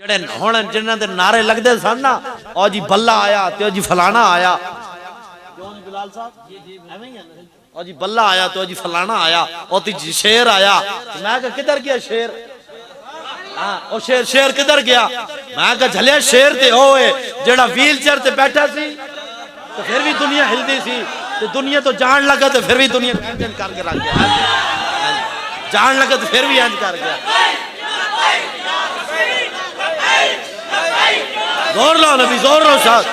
جڑے ہن جنہاں دے نعرے لگدے سن نا او جی بلا آیا تے او جی فلانا آیا کیوں جی بلال صاحب ایویں ہی ہے نا او جی بلا آیا تو جی فلانا آیا او تی شیر آیا میں کہ کدھر گیا شیر ہاں او شیر کدھر گیا میں کہ جھلیا شیر تے ہوئے جڑا ویل چیئر تے بیٹھا سی تو پھر بھی دنیا ہلدی سی تے دنیا تو جان لگا تو پھر بھی دنیا انج کر کے رکھ گیا جان لگا تو پھر بھی انج کر گیا زور لو نبی زور لو شاد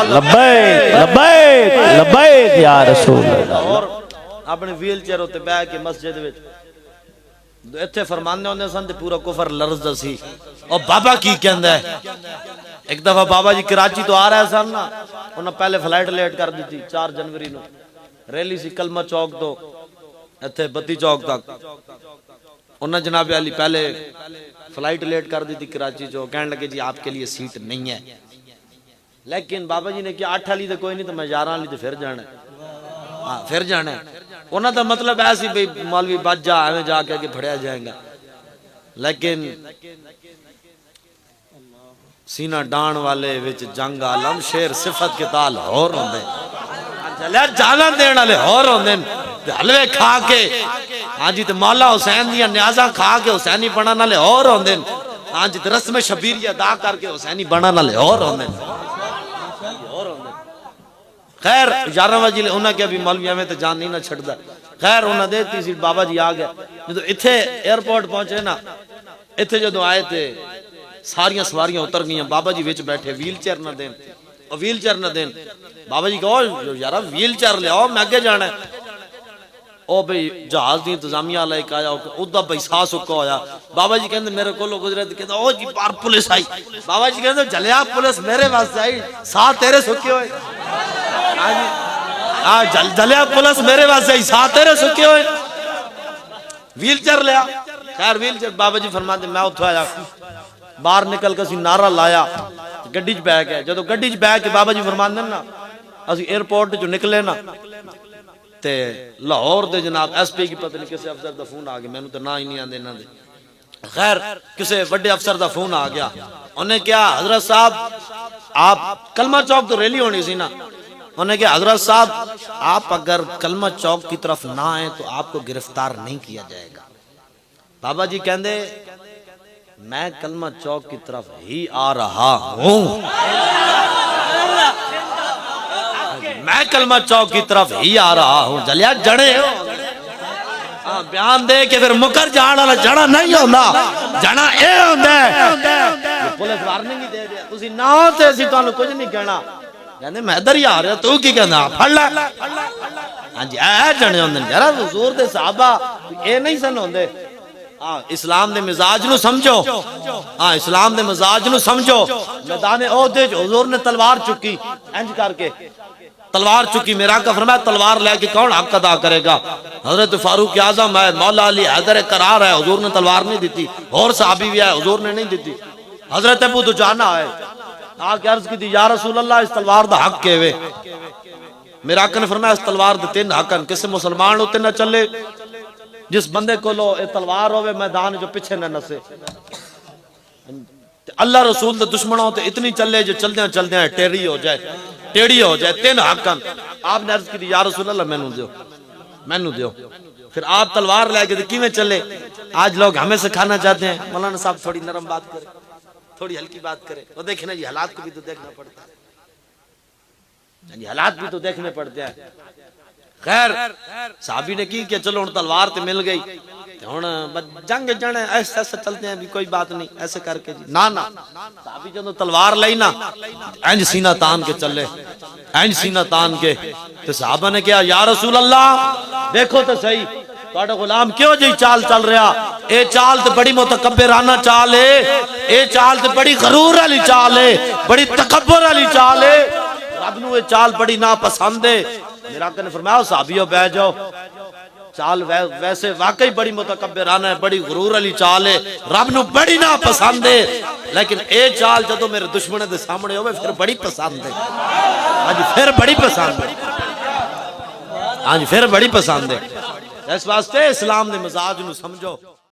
لبیک لبیک لبیک یا رسول اللہ اور اپنے ویل چیئر ہوتے بہ کے مسجد وچ اتنے فرمانے ہوندے سن تے پورا کفر لرزدا سی اور بابا کی کہندا ہے ایک دفعہ بابا جی کراچی تو آ رہے سن نا انہاں پہلے فلائٹ لیٹ کر دیتی 4 جنوری نو ریلی سی کلمہ چوک تو ایتھے بتی چوک تک انہاں جناب علی پہلے فلائٹ لیٹ کر دی تھی کراچی جو کہنے لگے جی آپ کے لیے سیٹ نہیں ہے لیکن بابا جی نے کیا 8 والی تو کوئی نہیں تو میں 11 والی تو پھر جانا ہے ہاں پھر جانا ہے انہاں دا مطلب ایسی بھئی مولوی بچ جا ہمیں جا کے پھڑیا جائیں گا لیکن سینہ ڈان والے وچ جنگ عالم شیر صفت کے تال ہور ہوندے چلے جانا دین والے ہور ہوندے حلوے کھا کے ہاں جی تے مولا حسین دیاں نیازاں کھا کے حسینی بنن والے اور ہوندے ہاں جی تے رسم شبیری ادا کر کے حسینی بنن والے اور ہوندے خیر 11 بجے انہاں کے ابھی مولوی میں تے جان نہیں نہ چھڑدا خیر انہاں دیتی سی بابا جی آ گئے جدوں ایتھے ایئرپورٹ پہنچے نا ایتھے جدوں آئے تے ساریاں سواریاں اتر گئیاں بابا جی وچ بیٹھے ویل چیئر نہ دین او ویل چیئر نہ دین بابا جی کہو یارا ویل چیئر لے آؤ میں اگے جانا ہے او بھئی جہاز دی انتظامیہ علیہ ایک آیا ادا بھئی سا سکا ہویا بابا جی کہندے میرے کو لوگ گزرے تھے کہندے او جی بار پولیس آئی بابا جی کہندے جلیا پولیس میرے واسطے آئی سا تیرے سکے ہوئے جلیا پولیس میرے واسطے آئی سا تیرے سکے ہوئے ویل چیئر لیا خیر ویل چیئر بابا جی فرماتے میں اتھو آیا باہر نکل کے سی نعرہ لایا گڈی چ بیٹھ گئے جدو گڈی چ بیٹھ کے بابا جی فرماندے نا اسی ایئرپورٹ جو نکلے نا تے لاہور دے جناب ایس پی کی پتہ نہیں کسی افسر دا فون آ گیا میں نے تو نہ ہی نہیں آندے نہ دے خیر کسی بڑے افسر دا فون آ گیا انہیں کیا حضرت صاحب آپ کلمہ چوک تو ریلی ہونی سی نا انہیں کیا حضرت صاحب آپ اگر کلمہ چوک کی طرف نہ آئیں تو آپ کو گرفتار نہیں کیا جائے گا بابا جی کہندے میں کلمہ چوک کی طرف ہی آ رہا ہوں میں کلمہ چوک کی طرف ہی آ رہا ہوں جلیا جڑے ہو بیان دے کہ پھر مکر جان والا جڑا نہیں ہوندا جڑا اے ہوندا ہے پولیس وارننگ ہی دے دیا تسی نہ تے اسی تانوں کچھ نہیں کہنا کہندے میں ادھر ہی آ رہا تو کی کہندا پھڑ لے ہاں جی اے جڑے ہوندے یار حضور دے صحابہ اے نہیں سن ہوندے اسلام دے مزاج نو سمجھو اسلام دے مزاج نو سمجھو میدان عہد وچ حضور نے تلوار چکی انج کر کے تلوار چکی میرا کا فرمایا تلوار لے کے کون حق ادا کرے گا حضرت فاروق اعظم ہے مولا علی حیدر کرار ہے حضور نے تلوار نہیں دیتی اور صحابی بھی ہے حضور نے نہیں دیتی حضرت ابو دجانہ ہے آ کے عرض کی تھی یا رسول اللہ اس تلوار دا حق کے وے میرا آقا نے فرمایا اس تلوار دے 3 حق ہیں کسے مسلمان ہوتے نہ چلے جس بندے کو لو اے تلوار ہوئے میدان جو پیچھے نہ نسے اللہ رسول دے دشمنوں تے اتنی چلے جو چلدے ہیں ٹیڑھی ہو جائے 3 حق ہیں آپ نے عرض کی تھی یا رسول اللہ میں نو دیو پھر آپ تلوار لے کے کیویں چلے آج لوگ ہمیں سکھانا چاہتے ہیں مولانا صاحب تھوڑی نرم بات کرے تھوڑی ہلکی بات کرے وہ دیکھیں نا یہ حالات کو بھی تو دیکھنا پڑتا ہے یہ حالات بھی تو دیکھنے پڑتے ہیں خیر صحابی نے کی کہ چلو ان تلوار تے مل گئی جنگ جانے ایسے چلتے ہیں بھی کوئی بات نہیں ایسے کر کے جی نا صحابی جب تلوار لئی نا اینج سینہ تان کے چلے اینج سینہ تان کے تو صحابہ نے کہا یا رسول اللہ دیکھو تو صحیح تواڈا غلام کیوں جی چال چل رہا اے چال تے بڑی متکبرانہ چال ہے اے چال تے بڑی غرور والی چال ہے بڑی تکبر والی چال ہے رب نو اے چال بڑی ناپسند ہے میرا آقا نے فرمایا صحابیوں بیٹھ جاؤ چال ویسے واقعی بڑی متکبرانہ ہے بڑی غرور والی چال ہے رب نو بڑی ناپسند ہے لیکن اے چال جدوں میرے دشمن دے سامنے ہوئے پھر بڑی پسند ہے آج پھر بڑی پسند ہے آج پھر بڑی پسند ہے اس واسطے اسلام دے مزاج نو سمجھو